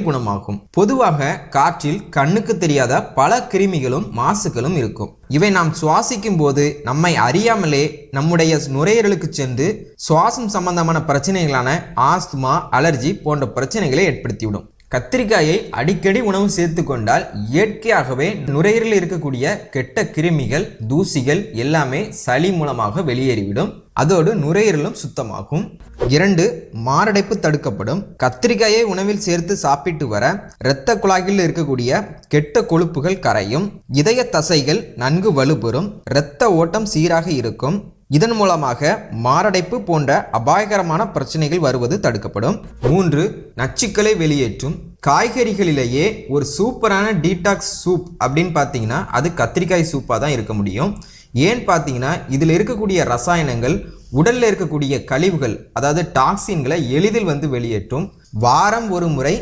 குணமாகும். பொதுவாக காற்றில் கண்ணுக்கு தெரியாத பல கிருமிகளும் மாசுகளும் இருக்கும். இவை நாம் சுவாசிக்கும் போது நம்மை அறியாமலே நம்முடைய நுரையீரலுக்கு சென்று சுவாசம் சம்பந்தமான பிரச்சனைகளான ஆஸ்துமா, அலர்ஜி போன்ற பிரச்சனைகளை ஏற்படுத்திவிடும். கத்திரிக்காயை அடிக்கடி உணவு சேர்த்து கொண்டால் இயற்கையாகவே நுரையீரலில் இருக்கக்கூடிய கெட்ட கிருமிகள், தூசிகள் எல்லாமே சளி மூலமாக வெளியேறிவிடும். அதோடு நுரையீரலும் சுத்தமாகும். 2. மாரடைப்பு தடுக்கப்படும். கத்திரிக்காயை உணவில் சேர்த்து சாப்பிட்டு வர இரத்த குழாயில் இருக்கக்கூடிய கெட்ட கொழுப்புகள் கரையும், இதய தசைகள் நன்கு வலுப்பெறும், இரத்த ஓட்டம் சீராக இருக்கும். இதன் மூலமாக மாரடைப்பு போன்ற அபாயகரமான பிரச்சனைகள் வருவது தடுக்கப்படும். 3. நச்சுக்களை வெளியேற்றும். காய்கறிகளிலேயே ஒரு சூப்பரான டீடாக்ஸ் சூப் அப்படின்னு பார்த்தீங்கன்னா அது கத்திரிக்காய் சூப்பாக தான் இருக்க முடியும். ஏன்னு பார்த்தீங்கன்னா இதில் இருக்கக்கூடிய ரசாயனங்கள் உடலில் இருக்கக்கூடிய கழிவுகள், அதாவது டாக்ஸின்களை எளிதில் வெளியேற்றும். வாரம் ஒரு முறை